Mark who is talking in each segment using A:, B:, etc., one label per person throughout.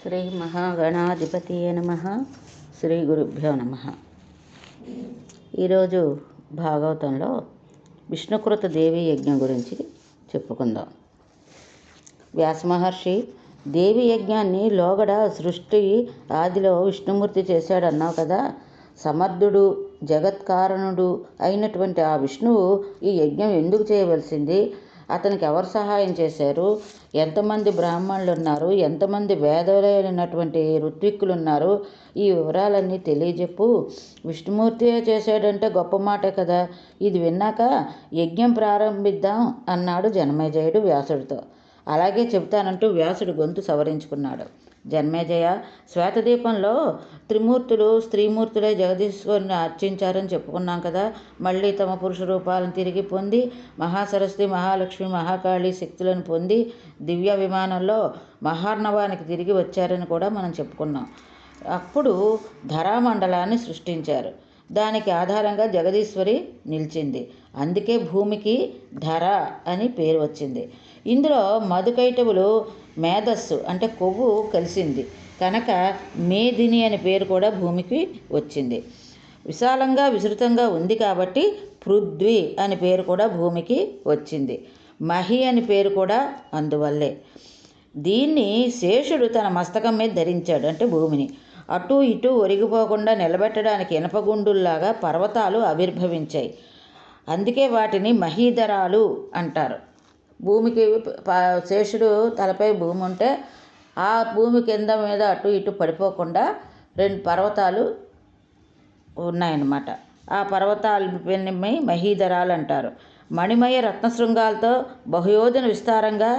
A: శ్రీ మహాగణాధిపతియే నమః. శ్రీ గురుభ్యో నమః. ఈరోజు భాగవతంలో విష్ణుకృత దేవీ యజ్ఞం గురించి చెప్పుకుందాం. వ్యాసమహర్షి దేవి యజ్ఞాన్ని లోగడ సృష్టి ఆదిలో విష్ణుమూర్తి చేశాడన్నావు కదా. సమర్థుడు జగత్కారణుడు అయినటువంటి ఆ విష్ణువు ఈ యజ్ఞం ఎందుకు చేయవలసింది? అతనికి ఎవరు సహాయం చేశారు? ఎంతమంది బ్రాహ్మణులు ఉన్నారు? ఎంతమంది వేదలైనటువంటి ఋత్విక్కులు ఉన్నారు? ఈ వివరాలన్నీ తెలియజెప్పు. విష్ణుమూర్తియే చేశాడంటే గొప్ప మాటే కదా. ఇది విన్నాక యజ్ఞం ప్రారంభిద్దాం అన్నాడు జనమేజయుడు వ్యాసుడితో. అలాగే చెబుతానంటూ వ్యాసుడు గొంతు సవరించుకున్నాడు. జన్మేజయ, శ్వేతదీపంలో త్రిమూర్తులు స్త్రీమూర్తులే జగదీశ్వరుని అర్చించారని చెప్పుకున్నాం కదా. మళ్ళీ తమ పురుష రూపాలను తిరిగి పొంది మహాసరస్వతి, మహాలక్ష్మి, మహాకాళి శక్తులను పొంది దివ్య విమానంలో మహార్ణవానికి తిరిగి వచ్చారని కూడా మనం చెప్పుకున్నాం. అప్పుడు ధరామండలాన్ని సృష్టించారు. దానికి ఆధారంగా జగదీశ్వరి నిలిచింది. అందుకే భూమికి ధర అని పేరు వచ్చింది. ఇందులో మధుకైటవులు మేధస్సు అంటే కొవ్వు కలిసింది కనుక మేదిని అనే పేరు కూడా భూమికి వచ్చింది. విశాలంగా విస్తృతంగా ఉంది కాబట్టి పృథ్వీ అని పేరు కూడా భూమికి వచ్చింది. మహి అని పేరు కూడా అందువల్లే. దీన్ని శేషుడు తన మస్తకం మీద ధరించాడు, అంటే భూమిని. అటు ఇటు ఒరిగిపోకుండా నిలబెట్టడానికి ఇనపగుండుల్లాగా పర్వతాలు ఆవిర్భవించాయి. అందుకే వాటిని మహీధరాలు అంటారు. భూమికి శేషుడు తలపై భూమి ఉంటే ఆ భూమి కింద మీద అటు ఇటు పడిపోకుండా రెండు పర్వతాలు ఉన్నాయన్నమాట. ఆ పర్వతాలు మహీధరాలు అంటారు. మణిమయ రత్నశృంగాలతో బహుయోజన విస్తారంగా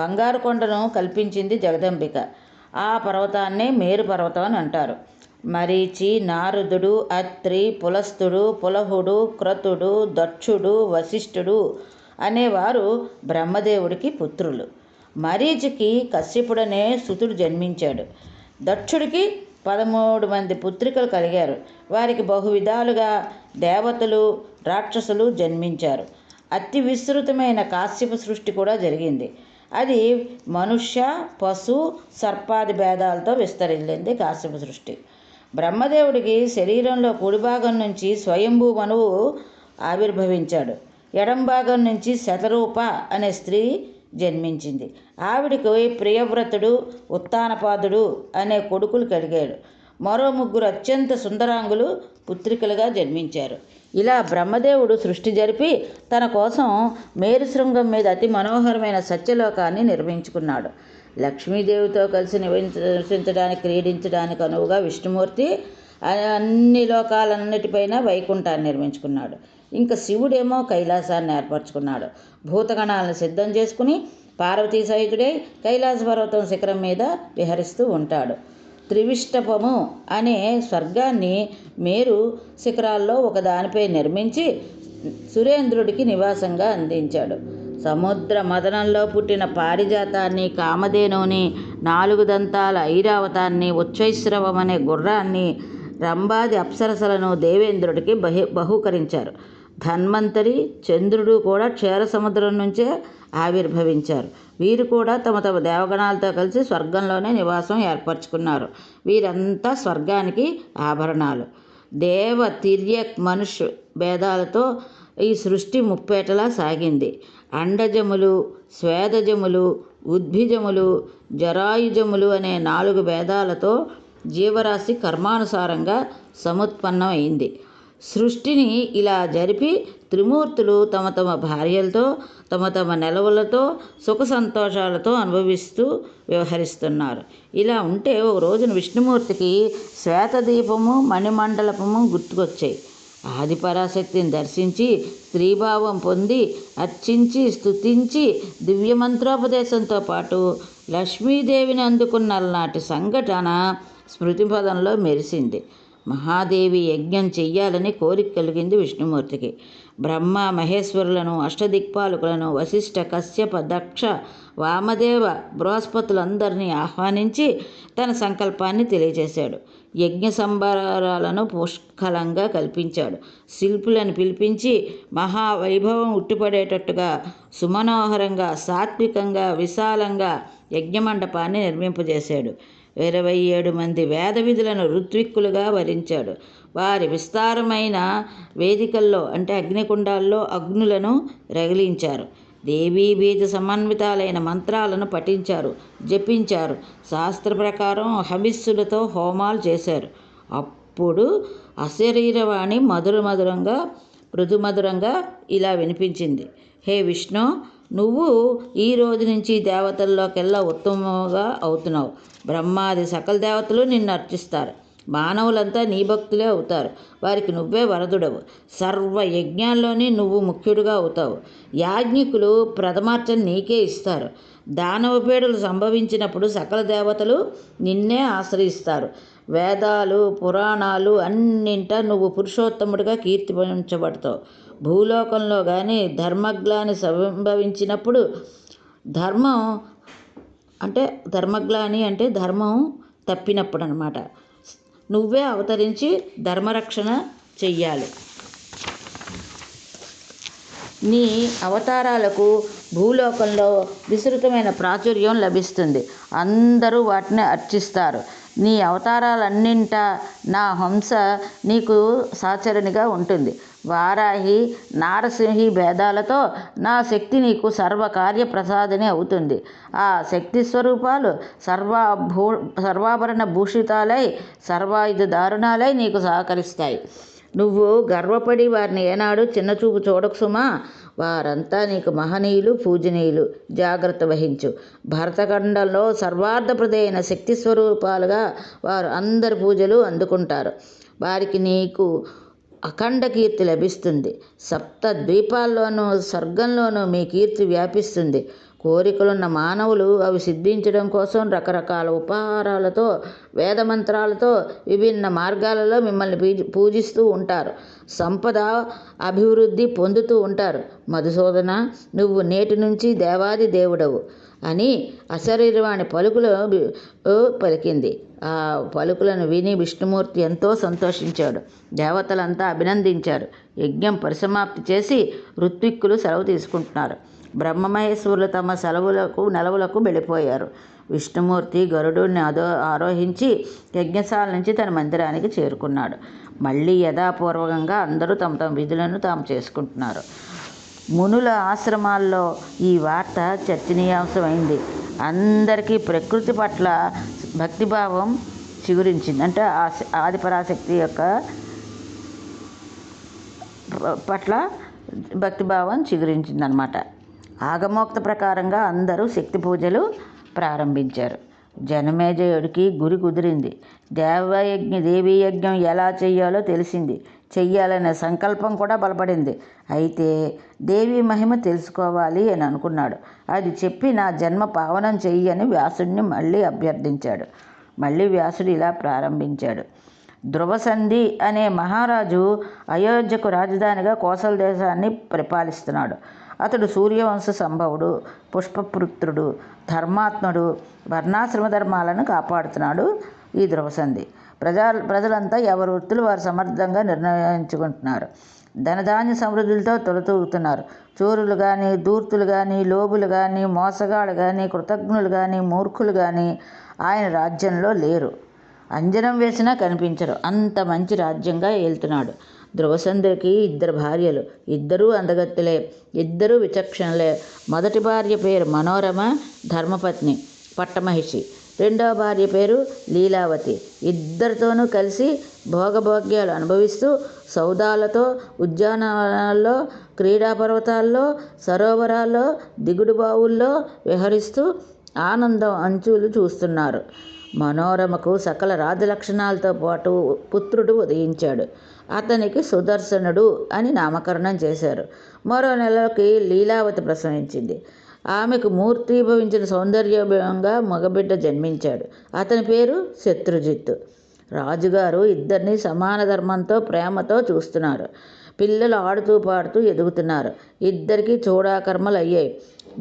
A: బంగారు కొండను కల్పించింది జగదంబిక. ఆ పర్వతాన్నే మేరు పర్వతం అని అంటారు. మరీచి, నారదుడు, అత్రి, పులస్తుడు, పులహుడు, క్రతుడు, దక్షుడు, వశిష్ఠుడు అనేవారు బ్రహ్మదేవుడికి పుత్రులు. మరీచికి కశ్యపుడనే సుతుడు జన్మించాడు. దక్షుడికి 13 మంది పుత్రికలు కలిగారు. వారికి బహువిధాలుగా దేవతలు, రాక్షసులు జన్మించారు. అతి విస్తృతమైన కాశ్యప సృష్టి కూడా జరిగింది. అది మనుష్య, పశు, సర్పాది భేదాలతో విస్తరిల్లింది కాశ్యప సృష్టి. బ్రహ్మదేవుడికి శరీరంలో కుడి భాగం నుంచి స్వయంభూ మనువు ఆవిర్భవించాడు. ఎడం భాగం నుంచి శతరూప అనే స్త్రీ జన్మించింది. ఆవిడికి ప్రియవ్రతుడు, ఉత్తానపాదుడు అనే కొడుకులు కలిగాడు. మరో 3 అత్యంత సుందరాంగులు పుత్రికలుగా జన్మించారు. ఇలా బ్రహ్మదేవుడు సృష్టి జరిపి తన కోసం మేరుశృంగం మీద అతి మనోహరమైన సత్యలోకాన్ని నిర్మించుకున్నాడు. లక్ష్మీదేవితో కలిసి నివసించడానికి, క్రీడించడానికి అనువుగా విష్ణుమూర్తి అన్ని లోకాలన్నిటిపైన వైకుంఠాన్ని నిర్మించుకున్నాడు. ఇంకా శివుడేమో కైలాసాన్ని ఏర్పరచుకున్నాడు. భూతగణాలను సిద్ధం చేసుకుని పార్వతీ సహితుడై కైలాస పర్వతం శిఖరం మీద విహరిస్తూ ఉంటాడు. త్రివిష్టపము అనే స్వర్గాన్ని మేరు శిఖరాల్లో ఒకదానిపై నిర్మించి సురేంద్రుడికి నివాసంగా అందించాడు. సముద్ర మదనంలో పుట్టిన పారిజాతాన్ని, కామధేనువుని, 4 దంతాల ఐరావతాన్ని, ఉచ్చైశ్రవం అనే గుర్రాన్ని, రంభాది అప్సరసలను దేవేంద్రుడికి బహూకరించారు. ధన్వంతరి, చంద్రుడు కూడా క్షీర సముద్రం నుంచే ఆవిర్భవించారు. వీరు కూడా తమ తమ దేవగణాలతో కలిసి స్వర్గంలోనే నివాసం ఏర్పరచుకున్నారు. వీరంతా స్వర్గానికి ఆభరణాలు. దేవ, తిర్యక్, మనుష్ భేదాలతో ఈ సృష్టి ముప్పేటలా సాగింది. అండజములు, స్వేదజములు, ఉద్భిజములు, జరాయుజములు అనే 4 భేదాలతో జీవరాశి కర్మానుసారంగా సముత్పన్నం అయింది. సృష్టిని ఇలా జరిపి త్రిమూర్తులు తమ తమ భార్యలతో, తమ తమ నెలవులతో సుఖ సంతోషాలతో అనుభవిస్తూ వ్యవహరిస్తున్నారు. ఇలా ఉంటే ఒక రోజున విష్ణుమూర్తికి శ్వేతదీపము, మణిమండలపము గుర్తుకొచ్చాయి. ఆదిపరాశక్తిని దర్శించి స్త్రీభావం పొంది అర్చించి స్తుతించి దివ్యమంత్రోపదేశంతో పాటు లక్ష్మీదేవిని అందుకున్న నాటి సంఘటన స్మృతిపదంలో మెరిసింది. మహాదేవి యజ్ఞం చెయ్యాలని కోరిక కలిగింది విష్ణుమూర్తికి. బ్రహ్మ, మహేశ్వరులను, అష్టదిక్పాలకులను, వశిష్ఠ, కశ్యప, దక్ష వామదేవ బృహస్పతులందరినీ ఆహ్వానించి తన సంకల్పాన్ని తెలియజేశాడు. యజ్ఞ సంబరాలను పుష్కలంగా కల్పించాడు. శిల్పులను పిలిపించి మహావైభవం ఉట్టిపడేటట్టుగా సుమనోహరంగా, సాత్వికంగా, విశాలంగా యజ్ఞమండపాన్ని నిర్మింపజేశాడు. 27 మంది వేద విధులను ఋత్విక్కులుగా వరించాడు. వారి విస్తారమైన వేదికల్లో అంటే అగ్నికుండాల్లో అగ్నులను రగిలించారు. దేవీ బీజ సమన్వితాలైన మంత్రాలను పఠించారు, జపించారు. శాస్త్ర ప్రకారం హవిస్సులతో హోమాలు చేశారు. అప్పుడు అశరీరవాణి మృదుమధురంగా ఇలా వినిపించింది. హే విష్ణు, నువ్వు ఈ రోజు నుంచి దేవతల్లోకెల్లా ఉత్తమంగా అవుతున్నావు. బ్రహ్మాది సకల దేవతలు నిన్ను అర్చిస్తారు. మానవులంతా నీ భక్తులే అవుతారు. వారికి నువ్వే వరదుడవు. సర్వ యజ్ఞాల్లోని నువ్వు ముఖ్యుడుగా అవుతావు. యాజ్ఞికులు ప్రథమార్చన నీకే ఇస్తారు. దానవపీడలు సంభవించినప్పుడు సకల దేవతలు నిన్నే ఆశ్రయిస్తారు. వేదాలు, పురాణాలు అన్నింటా నువ్వు పురుషోత్తముడిగా కీర్తించబడతావు. భూలోకంలో కానీ ధర్మగ్లాని సంభవించినప్పుడు ధర్మగ్లాని అంటే ధర్మం తప్పినప్పుడు అన్నమాట, నువ్వే అవతరించి ధర్మరక్షణ చెయ్యాలి. నీ అవతారాలకు భూలోకంలో విస్తృతమైన ప్రాచుర్యం లభిస్తుంది. అందరూ వాటిని అర్చిస్తారు. నీ అవతారాలన్నింటా నా హంస నీకు సహచరునిగా ఉంటుంది. వారాహి, నారసింహి భేదాలతో నా శక్తి నీకు సర్వకార్య ప్రసాదిని అవుతుంది. ఆ శక్తి స్వరూపాలు సర్వాభరణ భూషితాలై, సర్వాయుధ దారుణాలై నీకు సహకరిస్తాయి. నువ్వు గర్వపడి వారిని ఏనాడు చిన్నచూపు చూడకు సుమా. వారంతా నీకు మహనీయులు, పూజనీయులు. జాగ్రత్త వహించు. భరతఖండంలో సర్వార్థప్రద అయిన శక్తి స్వరూపాలుగా వారు అందరి పూజలు అందుకుంటారు. వారికి నీకు అఖండ కీర్తి లభిస్తుంది. సప్త ద్వీపాల్లోనూ స్వర్గంలోనూ మీ కీర్తి వ్యాపిస్తుంది. కోరికలున్న మానవులు అవి సిద్ధించడం కోసం రకరకాల ఉపహారాలతో, వేదమంత్రాలతో, విభిన్న మార్గాలలో మిమ్మల్ని పూజిస్తూ ఉంటారు. సంపద అభివృద్ధి పొందుతూ ఉంటారు. మధుసూదన, నువ్వు నేటి నుంచి దేవాది దేవుడవు అని అశరీరవాణి పలుకులు పలికింది. ఆ పలుకులను విని విష్ణుమూర్తి ఎంతో సంతోషించాడు. దేవతలంతా అభినందించారు. యజ్ఞం పరిసమాప్తి చేసి ఋత్విక్కులు సెలవు తీసుకుంటున్నారు. బ్రహ్మమహేశ్వరులు తమ నెలవులకు వెళ్ళిపోయారు. విష్ణుమూర్తి గరుడుని ఆరోహించి యజ్ఞశాల నుంచి తన మందిరానికి చేరుకున్నాడు. మళ్ళీ యథాపూర్వకంగా అందరూ తమ తమ విధులను తాము చేసుకుంటున్నారు. మునుల ఆశ్రమాల్లో ఈ వార్త చర్చనీయాంశమైంది. అందరికీ ప్రకృతి పట్ల భక్తిభావం చిగురించింది. అంటే ఆదిపరాశక్తి యొక్క పట్ల భక్తిభావం చిగురించిందనమాట. ఆగమోక్త ప్రకారంగా అందరూ శక్తి పూజలు ప్రారంభించారు. జనమేజయుడికి గురి కుదిరింది. దేవీ యజ్ఞం ఎలా చెయ్యాలో తెలిసింది. చెయ్యాలనే సంకల్పం కూడా బలపడింది. అయితే దేవి మహిమ తెలుసుకోవాలి అని అనుకున్నాడు. అది చెప్పి నా జన్మ పావనం చెయ్యి అని వ్యాసుడిని మళ్ళీ అభ్యర్థించాడు. మళ్ళీ వ్యాసుడు ఇలా ప్రారంభించాడు. ధ్రువసంధి అనే మహారాజు అయోధ్యకు రాజధానిగా కోసల దేశాన్ని పరిపాలిస్తున్నాడు. అతడు సూర్యవంశ సంభవుడు, పుష్పపుత్రుడు, ధర్మాత్ముడు. వర్ణాశ్రమ ధర్మాలను కాపాడుతున్నాడు ఈ ధ్రువసంధి. ప్రజలంతా ఎవరి వృత్తులు వారు సమర్థంగా నిర్ణయించుకుంటున్నారు. ధనధాన్య సమృద్ధులతో తొలతూగుతున్నారు. చోరులు కానీ, ధూర్తులు కానీ, లోబులు కానీ, మోసగాళ్ళు కానీ, కృతజ్ఞులు కానీ, మూర్ఖులు కానీ ఆయన రాజ్యంలో లేరు. అంజనం వేసినా కనిపించరు. అంత మంచి రాజ్యంగా ఏలుతున్నాడు. ధ్రువసంధికి 2 భార్యలు. ఇద్దరూ అందగత్తెలే, ఇద్దరూ విచక్షణలే. మొదటి భార్య పేరు మనోరమ, ధర్మపత్ని, పట్టమహిషి. రెండవ భార్య పేరు లీలావతి. ఇద్దరితోనూ కలిసి భోగభోగ్యాలు అనుభవిస్తూ సౌదాలతో, ఉద్యానవనాల్లో, క్రీడా పర్వతాల్లో, సరోవరాల్లో, దిగుడు బావుల్లో విహరిస్తూ ఆనందం అంచులు చూస్తున్నారు. మనోరమకు సకల రాజలక్షణాలతో పాటు పుత్రుడు ఉదయించాడు. అతనికి సుదర్శనుడు అని నామకరణం చేశారు. మరో నెలకి లీలావతి ప్రసవించింది. ఆమెకు మూర్తీభవించిన సౌందర్యంగా మగబిడ్డ జన్మించాడు. అతని పేరు శత్రుజిత్తు. రాజుగారు ఇద్దరిని సమాన ధర్మంతో, ప్రేమతో చూస్తున్నారు. పిల్లలు ఆడుతూ పాడుతూ ఎదుగుతున్నారు. ఇద్దరికీ చూడాకర్మలు అయ్యాయి.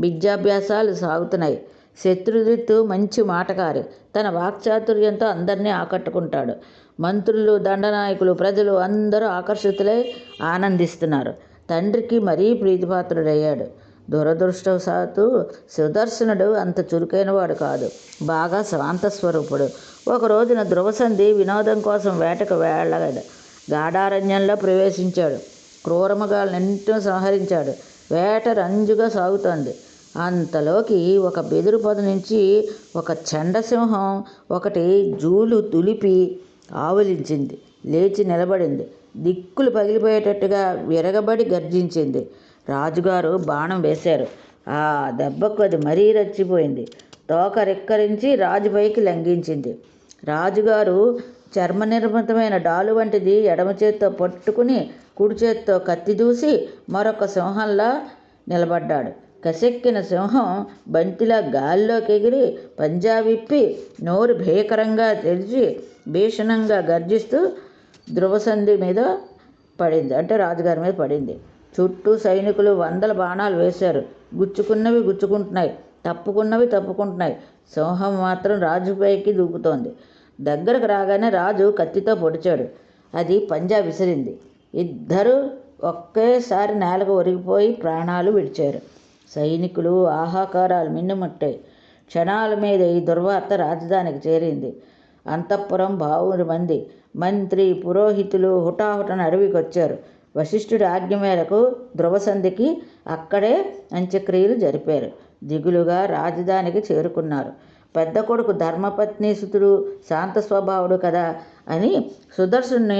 A: విద్యాభ్యాసాలు సాగుతున్నాయి. శత్రుజిత్తు మంచి మాటకారి. తన వాక్చాతుర్యంతో అందరినీ ఆకట్టుకుంటాడు. మంత్రులు, దండనాయకులు, ప్రజలు అందరూ ఆకర్షితులై ఆనందిస్తున్నారు. తండ్రికి మరీ ప్రీతిపాత్రుడయ్యాడు. దురదృష్టవశాత్తు సుదర్శనుడు అంత చురుకైనవాడు కాదు. బాగా శాంతస్వరూపుడు. ఒక రోజున ధ్రువసంధి వినోదం కోసం వేటకు వెళ్ళగా గాఢారణ్యంలో ప్రవేశించాడు. క్రూరమృగాలన్నింటినీ సంహరించాడు. వేట రంజుగా సాగుతోంది. అంతలోకి ఒక బెదురు పొద నుంచి ఒక చండసింహం ఒకటి జూలు తులిపి ఆవలించింది. లేచి నిలబడింది. దిక్కులు పగిలిపోయేటట్టుగా విరగబడి గర్జించింది. రాజుగారు బాణం వేశారు. ఆ దెబ్బకు అది మరీ రెచ్చిపోయింది. తోక రెక్కరించి రాజుపైకి లంఘించింది. రాజుగారు చర్మనిర్మితమైన డాలు వంటిది ఎడమ చేత్తో పట్టుకుని కుడి చేత్తో కత్తి దూసి మరొక సింహంలా నిలబడ్డాడు. కసెక్కిన సింహం బంతిలా గాల్లోకి ఎగిరి పంజా విప్పి నోరు భీకరంగా తెరిచి భీషణంగా గర్జిస్తూ ధ్రువసంధి మీద పడింది. అంటే రాజుగారి మీద పడింది. చుట్టూ సైనికులు వందల బాణాలు వేశారు. గుచ్చుకున్నవి గుచ్చుకుంటున్నాయి, తప్పుకున్నవి తప్పుకుంటున్నాయి. సింహం మాత్రం రాజుపైకి దూకుతోంది. దగ్గరకు రాగానే రాజు కత్తితో పొడిచాడు. అది పంజా విసిరింది. ఇద్దరూ ఒకేసారి నేలకు ఒరిగిపోయి ప్రాణాలు విడిచారు. సైనికులు ఆహాకారాలు మిన్నుముట్టాయి. క్షణాల మీద ఈ దుర్వార్త రాజధానికి చేరింది. అంతఃపురం బావురు మంది మంత్రి, పురోహితులు హుటాహుటన అడవికి వచ్చారు. వశిష్ఠుడి ఆజ్ఞ మేరకు ధ్రువసంధికి అక్కడే అంత్యక్రియలు జరిపారు. దిగులుగా రాజధానికి చేరుకున్నారు. పెద్ద కొడుకు ధర్మపత్నీసుతుడు శాంత స్వభావుడు కదా అని సుదర్శనుని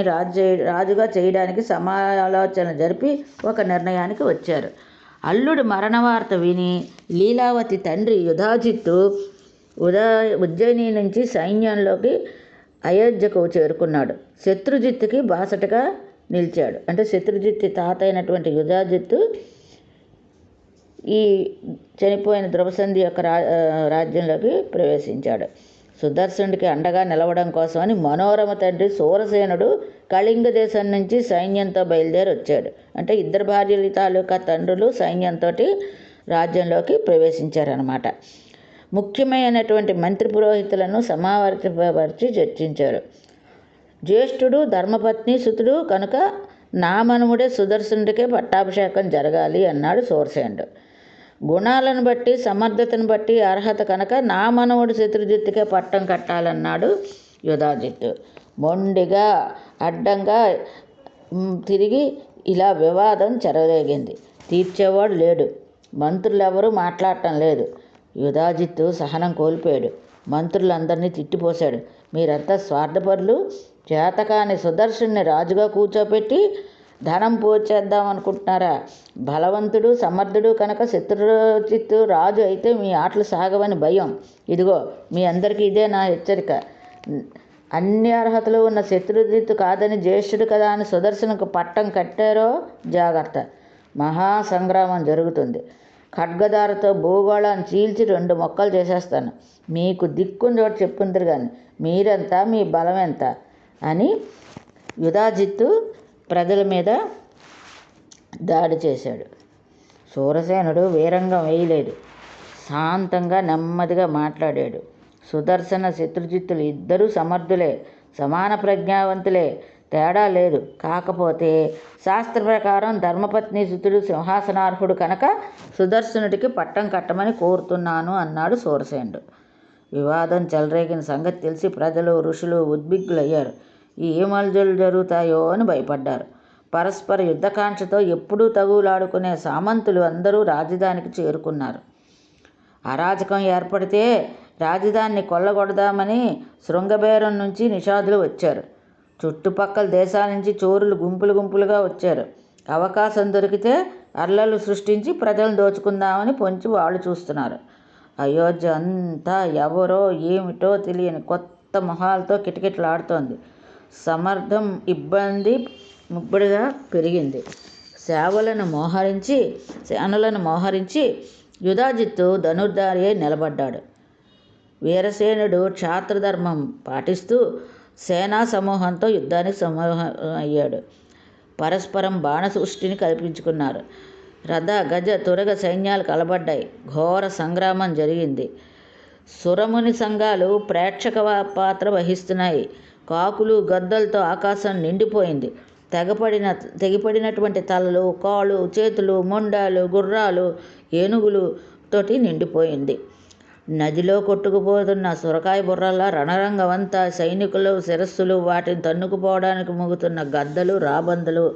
A: రాజుగా చేయడానికి సమాలోచన జరిపి ఒక నిర్ణయానికి వచ్చారు. అల్లుడి మరణ వార్త విని లీలావతి తండ్రి యుధాజిత్తు ఉజ్జయిని నుంచి సైన్యంలోకి అయోధ్యకు చేరుకున్నాడు. శత్రుజిత్తుకి బాసటగా నిలిచాడు. అంటే శత్రుజిత్తు తాత అయినటువంటి యుధాజిత్తు ఈ చనిపోయిన ధ్రువసంధి యొక్క రాజ్యంలోకి ప్రవేశించాడు. సుదర్శనుడికి అండగా నిలవడం కోసమని మనోరమ తండ్రి సూరసేనుడు కళింగ దేశం నుంచి సైన్యంతో బయలుదేరి వచ్చాడు. అంటే ఇద్దరు భార్యల తాలూకా తండ్రులు సైన్యంతో రాజ్యంలోకి ప్రవేశించారన్నమాట. ముఖ్యమైనటువంటి మంత్రి పురోహితులను సమావర్తపరిచి చర్చించారు. జ్యేష్ఠుడు ధర్మపత్ని సుతుడు కనుక నా మనుముడే సుదర్శనుడికే పట్టాభిషేకం జరగాలి అన్నాడు సూరసేనుడు. గుణాలను బట్టి, సమర్థతను బట్టి అర్హత కనుక నా మనవుడు శత్రుజిత్తుకే పట్టం కట్టాలన్నాడు యుధాజిత్తు. మొండిగా అడ్డంగా తిరిగి ఇలా వివాదం చెరవేగింది. తీర్చేవాడు లేడు. మంత్రులెవరూ మాట్లాడటం లేదు. యుధాజిత్తు సహనం కోల్పోయాడు. మంత్రులందరినీ తిట్టిపోశాడు. మీరంతా స్వార్థపరులు. చేతకాని సుదర్శన్ని రాజుగా కూర్చోపెట్టి ధనం పోచేద్దాం అనుకుంటున్నారా? బలవంతుడు, సమర్థుడు కనుక శత్రుజిత్తు రాజు అయితే మీ ఆటలు సాగవని భయం. ఇదిగో మీ అందరికీ ఇదే నా హెచ్చరిక. అన్ని అర్హతలు ఉన్న శత్రుజిత్తు కాదని, జ్యేష్ఠుడు కదా అని సుదర్శనకు పట్టం కట్టారో జాగ్రత్త. మహాసంగ్రామం జరుగుతుంది. ఖడ్గదారతో భూగోళాన్ని చీల్చి 2 మొక్కలు చేసేస్తాను. మీకు దిక్కుని చోటు చెప్పుందరు కానీ మీరెంత, మీ బలం ఎంత అని యుధాజిత్తు ప్రజల మీద దాడి చేశాడు. సూరసేనుడు వీరంగం వేయలేదు. శాంతంగా నెమ్మదిగా మాట్లాడాడు. సుదర్శన శత్రుజిత్తులు ఇద్దరూ సమర్థులే, సమాన ప్రజ్ఞావంతులే, తేడా లేదు. కాకపోతే శాస్త్ర ప్రకారం ధర్మపత్ని సుతుడు సింహాసనార్హుడు కనుక సుదర్శనుడికి పట్టం కట్టమని కోరుతున్నాను అన్నాడు సూరసేనుడు. వివాదం చెలరేగిన సంగతి తెలిసి ప్రజలు, ఋషులు ఉద్విగ్నులయ్యారు. ఏ మలుజులు జరుగుతాయో అని భయపడ్డారు. పరస్పర యుద్ధకాంక్షతో ఎప్పుడూ తగులాడుకునే సామంతులు అందరూ రాజధానికి చేరుకున్నారు. అరాచకం ఏర్పడితే రాజధానిని కొల్లగొడదామని శృంగబేరం నుంచి నిషాదులు వచ్చారు. చుట్టుపక్కల దేశాల నుంచి చోరులు గుంపులుగా వచ్చారు. అవకాశం దొరికితే అల్లలు సృష్టించి ప్రజలను దోచుకుందామని పొంచి వాళ్ళు చూస్తున్నారు. అయోధ్య అంతా ఎవరో ఏమిటో తెలియని కొత్త మొహాలతో కిటకిటలాడుతోంది. సమర్థం ఇబ్బంది ముబ్బడిగా పెరిగింది. సేనలను మోహరించి యుధాజిత్తు ధనుర్ధారి అయి నిలబడ్డాడు. వీరసేనుడు క్షాత్రధర్మం పాటిస్తూ సేనా సమూహంతో యుద్ధానికి అయ్యాడు. పరస్పరం బాణ సృష్టిని కల్పించుకున్నారు. రథ గజ తురగ సైన్యాలు కలబడ్డాయి. ఘోర సంగ్రామం జరిగింది. సురముని సంఘాలు ప్రేక్షక పాత్ర వహిస్తున్నాయి. కాకులు గద్దలతో ఆకాశం నిండిపోయింది. తెగిపడినటువంటి తలలు, కాళ్ళు, చేతులు, మొండాలు, గుర్రాలు, ఏనుగులు తోటి నిండిపోయింది. నదిలో కొట్టుకుపోతున్న సొరకాయ బుర్రల్లా రణరంగమంతా సైనికులు శిరస్సులు, వాటిని తన్నుకుపోవడానికి మోగుతున్న గద్దలు, రాబందులు,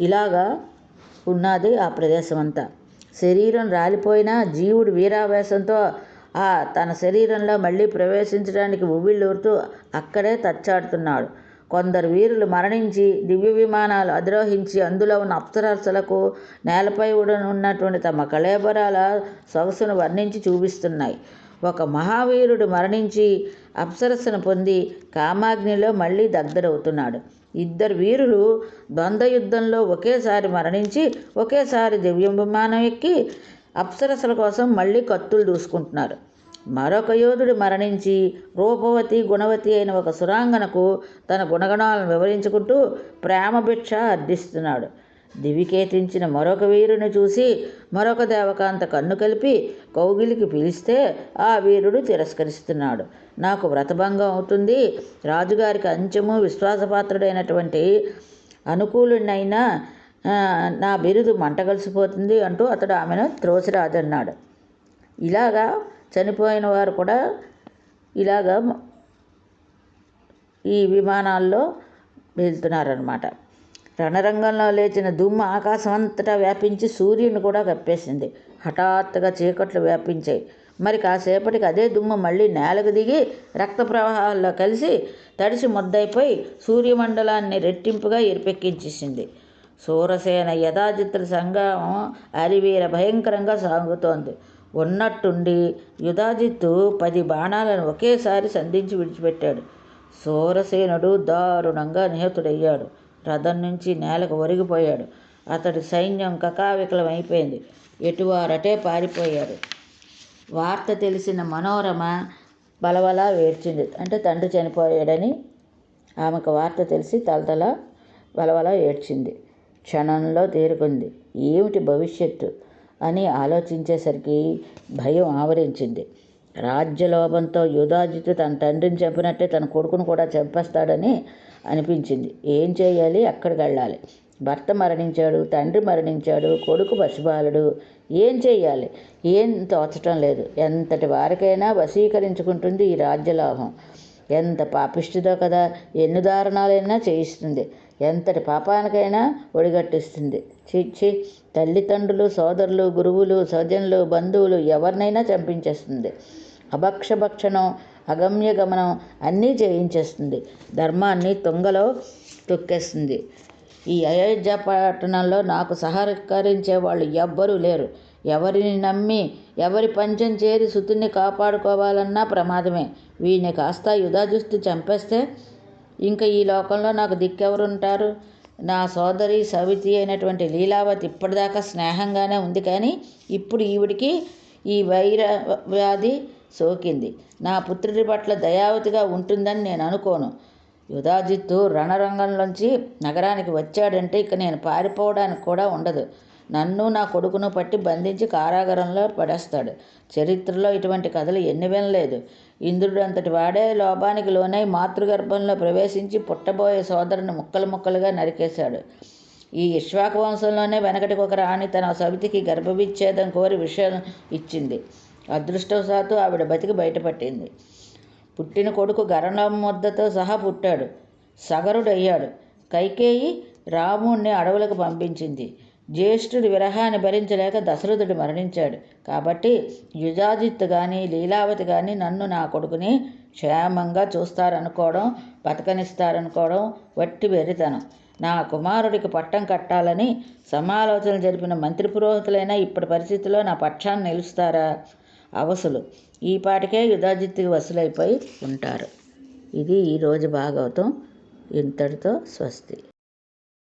A: ఇలాగా ఉన్నది ఆ ప్రదేశం అంతా. శరీరం రాలిపోయినా జీవుడు వీరావేశంతో తన శరీరంలో మళ్ళీ ప్రవేశించడానికి ఉవ్విళ్ళూరుతూ అక్కడే తచ్చాడుతున్నాడు. కొందరు వీరులు మరణించి దివ్య విమానాలు అధిరోహించి అందులో ఉన్న అప్సరసలకు నేలపై ఉన్నటువంటి తమ కళేబరాల సొగసును వర్ణించి చూపిస్తున్నాయి. ఒక మహావీరుడు మరణించి అప్సరసను పొంది కామాగ్నిలో మళ్ళీ దగ్ధుడవుతున్నాడు. ఇద్దరు వీరులు ద్వంద్వ యుద్ధంలో ఒకేసారి మరణించి ఒకేసారి దివ్య విమానం ఎక్కి అప్సరసల కోసం మళ్ళీ కత్తులు దూసుకుంటున్నారు. మరొక యోధుడు మరణించి రూపవతి, గుణవతి అయిన ఒక సురాంగనకు తన గుణగణాలను వివరించుకుంటూ ప్రేమ భిక్ష అర్థిస్తున్నాడు. దివికేతించిన మరొక వీరుని చూసి మరొక దేవకాంత కన్ను కలిపి కౌగిలికి పిలిస్తే ఆ వీరుడు తిరస్కరిస్తున్నాడు. నాకు వ్రతభంగం అవుతుంది, రాజుగారికి అంచెము విశ్వాసపాత్రుడైనటువంటి అనుకూలునైనా నా బిరుదు మంటగలిసిపోతుంది అంటూ అతడు ఆమెను త్రోసిరాదన్నాడు. ఇలాగా చనిపోయిన వారు కూడా ఇలాగా ఈ విమానాల్లో వెళ్తున్నారన్నమాట. రణరంగంలో లేచిన దుమ్ము ఆకాశం అంతటా వ్యాపించి సూర్యుని కూడా కప్పేసింది. హఠాత్తుగా చీకట్లు వ్యాపించాయి. మరి కాసేపటికి అదే దుమ్ము మళ్ళీ నేలకు దిగి రక్త ప్రవాహాల్లో కలిసి తడిసి ముద్దైపోయి సూర్యమండలాన్ని రెట్టింపుగా ఎరిపెక్కించేసింది. సూరసేన యథాచిత్ర సంగ్రామం అరివీర భయంకరంగా సాగుతోంది. ఉన్నట్టుండి యుధాజిత్తు 10 బాణాలను ఒకేసారి సంధించి విడిచిపెట్టాడు. సూరసేనుడు దారుణంగా నిహతుడయ్యాడు. రథం నుంచి నేలకు ఒరిగిపోయాడు. అతడి సైన్యం కకావికలం అయిపోయింది. ఎటువారటే పారిపోయారు. వార్త తెలిసిన మనోరమ బలబలా ఏడ్చింది. అంటే తండ్రి చనిపోయాడని ఆమెకు వార్త తెలిసి తలతల బలబలా ఏడ్చింది. క్షణంలో తేరుకుంది. ఏమిటి భవిష్యత్తు అని ఆలోచించేసరికి భయం ఆవరించింది. రాజ్యలోభంతో యుధాజిత్తు తన తండ్రిని చంపినట్టే తన కొడుకును కూడా చంపేస్తాడని అనిపించింది. ఏం చేయాలి? అక్కడికి వెళ్ళాలి. భర్త మరణించాడు, తండ్రి మరణించాడు, కొడుకు పసిబాలుడు. ఏం చేయాలి? ఏం తోచటం లేదు. ఎంతటి వారికైనా వశీకరించుకుంటుంది ఈ రాజ్యలాభం. ఎంత పాపిష్టిదో కదా, ఎన్ని దారుణాలైనా చేయిస్తుంది. ఎంతటి పాపానికైనా ఒడిగట్టిస్తుంది. చిచ్చి, తల్లిదండ్రులు, సోదరులు, గురువులు, సౌజన్యులు, బంధువులు ఎవరినైనా చంపించేస్తుంది. అభక్షభక్షణం, అగమ్య గమనం అన్నీ చేయించేస్తుంది. ధర్మాన్ని తుంగలో తొక్కేస్తుంది. ఈ అయోధ్య పట్టణంలో నాకు సహకరించే వాళ్ళు ఎవ్వరూ లేరు. ఎవరిని నమ్మి ఎవరి పంచం చేరి సుతుని కాపాడుకోవాలన్నా ప్రమాదమే. వీడిని కాస్త యుధాజిత్తు చంపేస్తే ఇంకా ఈ లోకంలో నాకు దిక్కెవరుంటారు? నా సోదరి సవితి అయినటువంటి లీలావతి ఇప్పటిదాకా స్నేహంగానే ఉంది, కానీ ఇప్పుడు ఈవిడికి ఈ వైర వ్యాధి సోకింది. నా పుత్రుడి పట్ల దయావతిగా ఉంటుందని నేను అనుకోను. యుధాజిత్తు రణరంగంలోంచి నగరానికి వచ్చాడంటే ఇక నేను పారిపోవడానికి కూడా ఉండదు. నన్ను నా కొడుకును పట్టి బంధించి కారాగారంలో పడేస్తాడు. చరిత్రలో ఇటువంటి కథలు ఎన్ని వినలేదు. ఇంద్రుడు అంతటి వాడే లోపానికి లోనై మాతృగర్భంలో ప్రవేశించి పుట్టబోయే సోదరుని ముక్కలు ముక్కలుగా నరికేశాడు. ఈ ఇక్ష్వాకు వంశంలోనే వెనకటికి ఒక రాణి తన సవితికి గర్భవిచ్ఛేదం కోరి విషయం ఇచ్చింది. అదృష్టవశాత్తు ఆవిడ బతికి బయటపట్టింది. పుట్టిన కొడుకు గరణముద్దతో సహా పుట్టాడు. సగరుడయ్యాడు. కైకేయి రాముణ్ణి అడవులకు పంపించింది. జ్యేష్ఠుడి విరహాన్ని భరించలేక దశరథుడు మరణించాడు. కాబట్టి యుధాజిత్తు కానీ లీలావతి కానీ నన్ను, నా కొడుకుని క్షేమంగా చూస్తారనుకోవడం, బతకనిస్తారనుకోవడం వట్టి వెర్రితనం. నా కుమారుడికి పట్టం కట్టాలని సమాలోచనలు జరిపిన మంత్రి పురోహితులైనా ఇప్పటి పరిస్థితిలో నా పక్షాన్ని నిలుస్తారా? అవసులు ఈ పాటికే యుధాజిత్తుకి వసులైపోయి ఉంటారు. ఇది ఈరోజు భాగవతం. ఇంతటితో స్వస్తి.